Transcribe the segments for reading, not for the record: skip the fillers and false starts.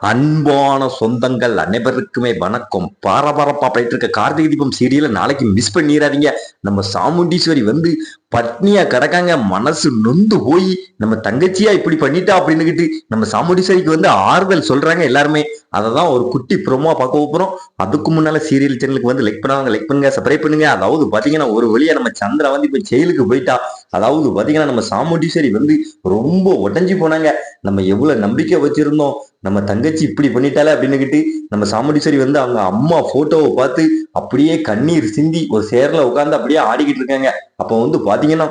அன்பான சொந்தங்கள் அனைவருக்குமே வணக்கம். பரபரப்பா போயிட்டு இருக்க கார்த்திகை தீபம் சீரியலை நாளைக்கு மிஸ் பண்ணிடாதீங்க. நம்ம சாமுண்டீஸ்வரி வந்து பட்னியா கிடக்காங்க. மனசு நொந்து போய் நம்ம தங்கச்சியா இப்படி பண்ணிட்டா அப்படின்னுகிட்டு நம்ம சாமுண்டீஸ்வரிக்கு வந்து ஆறுதல் சொல்றாங்க எல்லாருமே. அதை தான் ஒரு குட்டி ப்ரோமோ பார்க்க போறோம். அதுக்கு முன்னால சீரியல் சேனலுக்கு வந்து லைக் பண்ணாங்க, லைக் பண்ணுங்க, சப்ஸ்கிரைப் பண்ணுங்க. அதாவது பாத்தீங்கன்னா ஒரு வழியா நம்ம சந்திரா வந்து இப்ப ஜெயிலுக்கு போயிட்டா. அதாவது பாத்தீங்கன்னா நம்ம சாமுண்டீஸ்வரி வந்து ரொம்ப உடஞ்சி போனாங்க. நம்ம எவ்வளவு நம்பிக்கை வச்சிருந்தோம், நம்ம தங்கச்சி இப்படி பண்ணிட்டாலே அப்படின்னுகிட்டு நம்ம சாமுண்டீஸ்வரி வந்து அவங்க அம்மா போட்டோவை பார்த்து அப்படியே கண்ணீர் சிந்தி ஒரு சேர்ல உட்கார்ந்து அப்படியே ஆடிக்கிட்டு இருக்காங்க. அப்போ வந்து பாத்தீங்கன்னா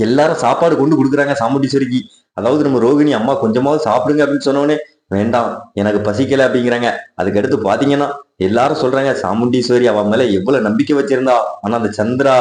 எல்லாரும் சாப்பாடு கொண்டு கொடுக்குறாங்க சாமுண்டீஸ்வரிக்கு. அதாவது நம்ம ரோகிணி அம்மா கொஞ்சமாவது சாப்பிடுங்க அப்படின்னு சொன்னோடனே வேண்டாம் எனக்கு பசிக்கல அப்படிங்கிறாங்க. அதுக்கு அடுத்து பாத்தீங்கன்னா எல்லாரும் சொல்றாங்க சாமுண்டீஸ்வரி அவன் மேல எவ்வளவு நம்பிக்கை வச்சிருந்தா, ஆனா அந்த சந்திரா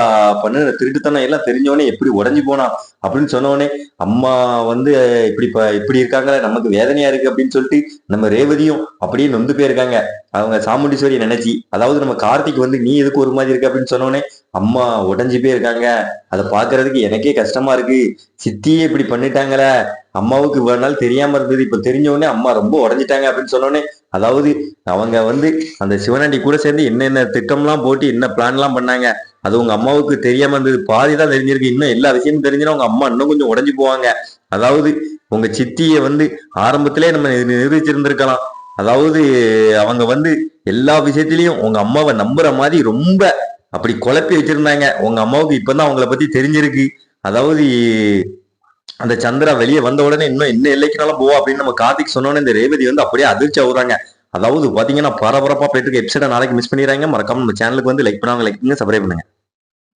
பண்ண திருட்டுத்தனம் எல்லாம் தெரிஞ்சவனே எப்படி உடஞ்சி போனா அப்படின்னு சொன்னவனே அம்மா வந்து இப்படி இருக்காங்க, நமக்கு வேதனையா இருக்கு அப்படின்னு சொல்லிட்டு நம்ம ரேவதியும் அப்படியே நொந்து போயிருக்காங்க அவங்க சாமுண்டீஸ்வரி நினைச்சு. அதாவது நம்ம கார்த்திக் வந்து நீ எதுக்கு ஒரு மாதிரி இருக்கு அப்படின்னு சொன்னோடனே அம்மா உடஞ்சி போயிருக்காங்க. அதை பாக்குறதுக்கு எனக்கே கஷ்டமா இருக்கு. சித்தியே இப்படி பண்ணிட்டாங்களே, அம்மாவுக்கு இவ்வளவு நாள் தெரியாம இருந்தது, இப்ப தெரிஞ்ச உடனே அம்மா ரொம்ப உடஞ்சிட்டாங்க அப்படின்னு சொன்னோடனே அதாவது அவங்க வந்து அந்த சிவனாண்டி கூட சேர்ந்து என்னென்ன திட்டம்லாம் போட்டு என்ன பிளான் எல்லாம் பண்ணாங்க, அது உங்க அம்மாவுக்கு தெரியாம இருந்தது. பாதிதான் தெரிஞ்சிருக்கு. இன்னும் எல்லா விஷயமும் தெரிஞ்சுன்னா உங்க அம்மா இன்னும் கொஞ்சம் உடஞ்சு போவாங்க. அதாவது உங்க சித்திய வந்து ஆரம்பத்திலே நம்ம நிரூபிச்சிருந்திருக்கலாம். அதாவது அவங்க வந்து எல்லா விஷயத்திலையும் உங்க அம்மாவை நம்புற மாதிரி ரொம்ப அப்படி குழப்பி வச்சிருந்தாங்க. உங்க அம்மாவுக்கு இப்பதான் அவங்கள பத்தி தெரிஞ்சிருக்கு. அதாவது அந்த சந்திரா வெளியே வந்த உடனே இன்னும் என்ன எல்லைக்குனாலும் போவா அப்படின்னு நம்ம கார்த்திக் சொன்னோன்னே இந்த ரேவதி வந்து அப்படியே அதிர்ச்சி ஆகுறாங்க. அதாவது பாத்தீங்கன்னா பரபரப்பா போயிட்டு இருக்க எபிசோட நாளைக்கு மிஸ் பண்ணிடுறாங்க. மறக்காம நம்ம சேனலுக்கு வந்து லைக் பண்ணுவாங்க, லைக் பண்ணுங்க, சப்ஸ்கிரைப் பண்ணுங்க.